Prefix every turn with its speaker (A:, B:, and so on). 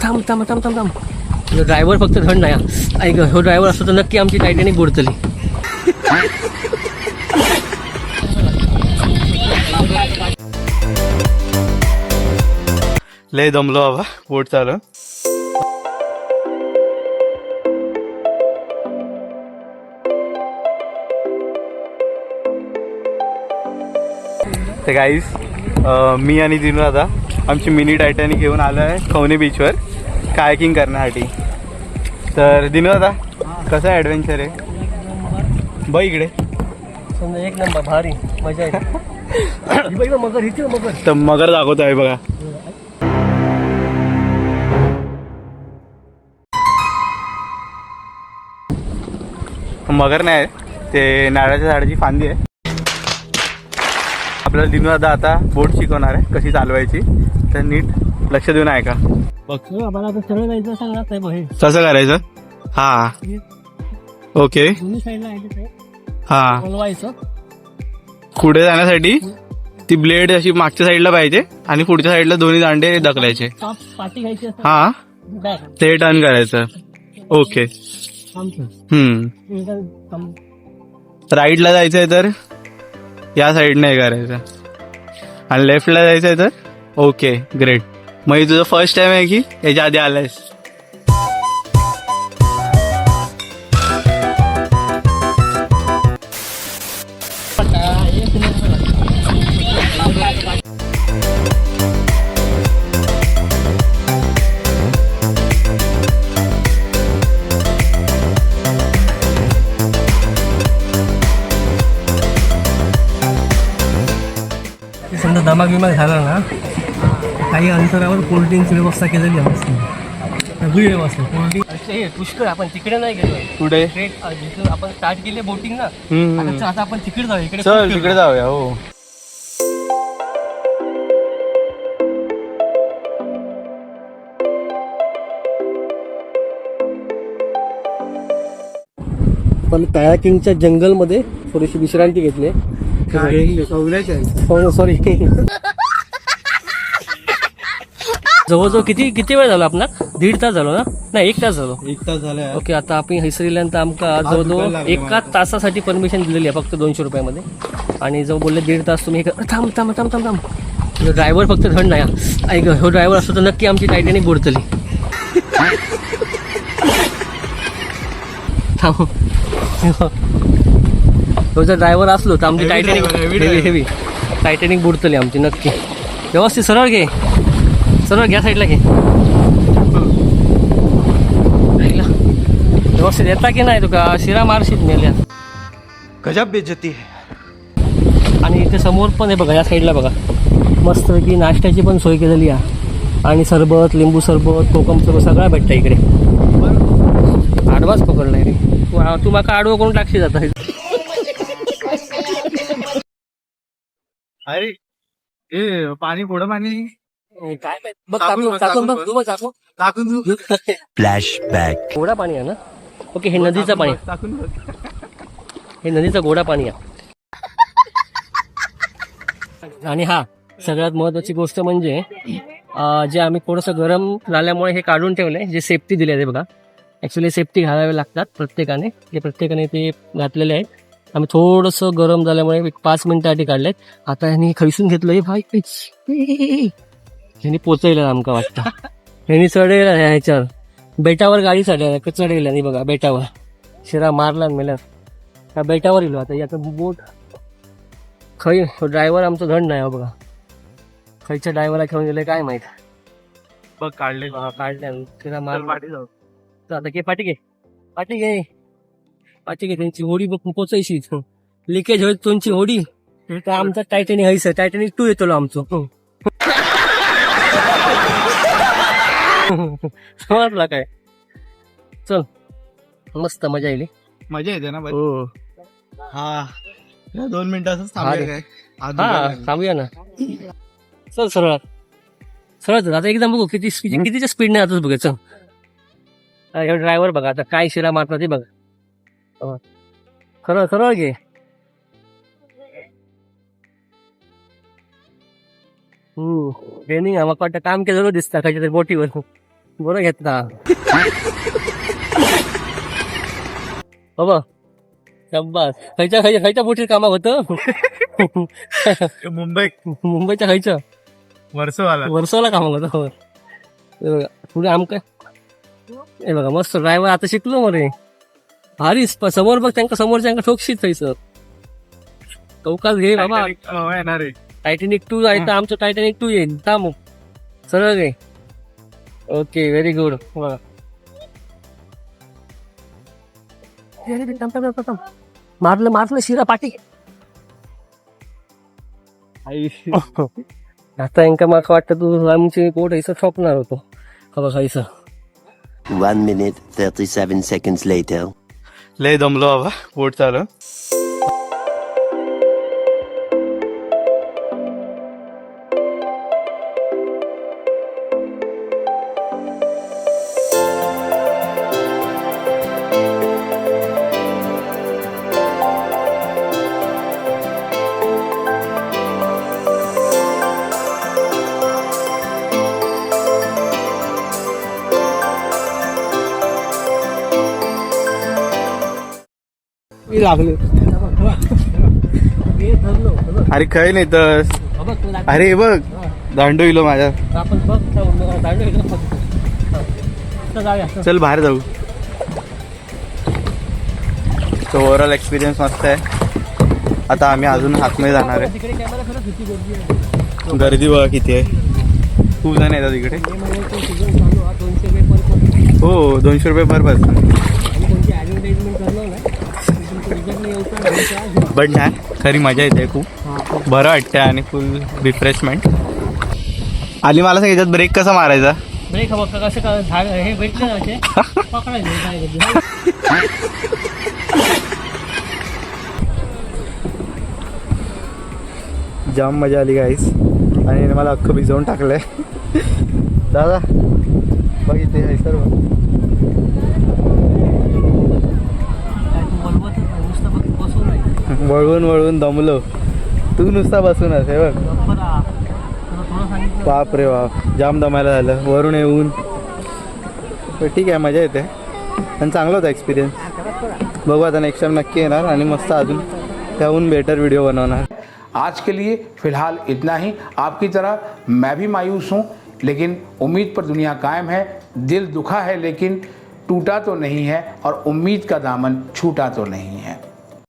A: थांब थांब थांब थांब थांब ड्रायव्हर फक्त धड नाही हा. ऐक हो ड्रायव्हर असतो तर नक्की आमची टायटॅनिक बुडतली.
B: लय दमलो बाबा बोट चालू. तर गाईस मी आणि दिनू दादा आमची मिनी टायटॅनिक घेऊन आलो आहे खवणे बीचवर कायाकिंग करण्यासाठी. तर दिनू दादा कसं आहे ॲडव्हेंचर आहे बघ इकडे.
A: समजा एक नंबर भारी मजा येते. मगर इथे मगर
B: तर मगर दाखवतो आहे बघा. मगर नाही ते नारळाच्या झाडाची फांदी आहे. आपल्याला दिनू दादा आता बोट शिकवणार आहे कशी चालवायची. तर नीट लक्ष देऊन आहे का
A: बघतो आम्हाला आता सरळ जायचं सांगणार साहेब हे
B: कसं करायचं. हा ओके
A: दोन्ही साईडला आहे
B: हा
A: बोलवायचं.
B: पुढे जाण्यासाठी ती ब्लेड अशी मागच्या साईडला पाहिजे आणि पुढच्या साईडला दोन्ही दांडे ढकलायचे.
A: पाठी घ्यायची असते
B: हा
A: बॅग
B: ते टर्न करायचं. ओके राईटला जायचंय तर या साईडने हे करायचं आणि लेफ्टला जायचंय तर ओके ग्रेट. मग हे तुझं फर्स्ट टाइम आहे की याच्या आधी आलायस.
A: समजा धमाक बिमाक झाला ना काही अंतरावर कोल्ड्रिंकची व्यवस्था केलेली आहे मस्त सगळी व्यवस्था कोल्ड्रिंक पुष्कळ. आपण तिकडे नाही गेलो
B: पुढे
A: जिथून आपण स्टार्ट केले बोटिंग ना आता आपण तिकडे जाऊ. इकडे
B: चल तिकडे जाऊया. हो
A: पण कायाकिंगच्या जंगलमध्ये थोडीशी विश्रांती घेतली. सॉरी जवळजवळ किती वेळ झाला आपला 1.5 तास झालो ना नाही 1 तास झालो.
B: 1 तास झाला.
A: ओके आता आपण हैसरील्यानंतर आमका जवळजवळ 1 तासासाठी परमिशन दिलेली आहे फक्त 200 रुपयामध्ये. आणि जवळ बोलले 1.5 तास तुम्ही थांब थांब थांब थांब थांब ड्रायव्हर फक्त धड नाही हा. ऐक हो ड्रायव्हर असतो तर नक्की आमची टायटॅनिक बुडतली. थांब तो जर ड्रायव्हर असलो तर आमची टायटॅनिक हेवी टायटॅनिक बुडतली आमची नक्की. व्यवस्थित सरळ घे सरळ घ्या साईडला घे. व्यवस्थित येता की नाही तुका शिरा मारशीत मेल्या.
B: गजब बेइज्जती आहे.
A: आणि इथे समोर पण आहे बघा या साईडला बघा मस्तपैकी नाश्त्याची पण सोय केलेली आहे. आणि सरबत लिंबू सरबत कोकम सरबत सगळा भेटतं इकडे. आडवाच पकडलाय रे तू माका आडवं करून टाकशी जाता.
B: अरे ए पाणी पुढं पाणी
A: काय बघ टाकून बघ तू बघ टाकून
B: फ्लॅशबॅक
A: गोडा पाणी आहे ना. ओके हे नदीचं पाणी
B: टाकून
A: हे नदीचा गोडा पाणी आहे. आणि हा सगळ्यात महत्वाची गोष्ट म्हणजे जे आम्ही थोडंसं गरम झाल्यामुळे हे काढून ठेवलंय जे सेफ्टी दिले आहे बघा. ॲक्च्युली सेफ्टी घालावे लागतात प्रत्येकाने ते घातलेले आहेत. आम्ही थोडंसं गरम झाल्यामुळे 5 मिनिटासाठी काढलेत. आता ह्यांनी खैसून घेतलं हे भाई ह्यांनी पोचवलं आमका वाटतं. ह्यांनी चढेल ह्याच्यावर बेटावर गाडी चढेल आणि बघा बेटावर शिरा मारला मेला त्या बेटावर येलो. आता याचा बोट खै ड्रायव्हर आमचं धड नाही बघा. खैच्या ड्रायव्हरला घेऊन गेले काय माहित.
B: बघ काढले
A: काढल्या शिरा मार जाऊ. आता घे पाठी घे त्यांची होडी बघ पोचायची लिकेज होईल तुमची होडी तर आमचा टायटॅनिक हैस टायटॅनिक 2 येतो आमचं. समजला काय. चल मस्त मजा येईल.
B: मजा येते ना.
A: हो
B: हा 2 मिनिटं असंच
A: थांबूया ना. चल सरळ आता एकदम बघू कितीच्या स्पीडने आताच बघा. चल ड्रायव्हर बघा आता काय शिरा मारतात ते बघा. सरळ घे. ट्रेनिंग आम्हाला वाटतं काम केलं दिसतं काहीतरी बोटीवर बरं घेतला बाबा शब्बास खायच्या पोटी कामा होतं मुंबईच्या खायच्या वर्षाला कामा होतं पुढे आमक हे बघा मस्त ड्रायव्हर आता शिकलो मरे भारी समोर बघ त्यांना समोरच्या ठोकशीत खायचं चौकात घे बाबा टायटॅनिक 2 आहे तर आमचं टायटॅनिक 2 येईल थांब सरळ घे ओके व्हेरी गुड बघा मारलं शिरा पाठी आता इंका मला वाटतं तू आमची पोट हिचं ठोकणार होतो खबर खायचं
C: 1 minute 37 seconds later.
B: लय दमलो बाबा पोट चालू
A: लागले
B: अरे काही नाही तर अरे हे बघ दांडू इलो माझ्या चल बाहेर जाऊ तो ओव्हरऑल एक्सपिरियन्स मस्त आहे आता आम्ही अजून आतमध्ये जाणार आहे गर्दी बघा किती आहे खूप जण येतात इकडे हो 200 रुपये पर पर्सन बट नाही खरी मजा येते खूप बरं वाटतं आणि फुल रिफ्रेशमेंट आली मला सांग याच्यात ब्रेक कसा मारायचा
A: ब्रेक हवा कसं झाड हे भेटले पकडायचं
B: जाम मजा आली गाईस आणि मला अख्खं भिजवून टाकलंय दादा बघ इथे आहे सर्व वळवून दमलो तू नुसता बसूनच हे बघ बाप रे बाप जाम दमायला झालं वरून येऊन ठीक आहे मजा येते आणि चांगला होता एक्सपिरियन्स बघू आता नेक्स्ट टाइम नक्की येणार आणि मस्त अजून त्याहून बेटर व्हिडिओ बनवणार
D: आज के लिए फिलहाल इतना ही। आपकी तरह मैं भी मायूस हूँ, लेकिन उम्मीद पर दुनिया कायम है। दिल दुखा है लेकिन टूटा तो नहीं है और उम्मीद का दामन छूटा तो नहीं है।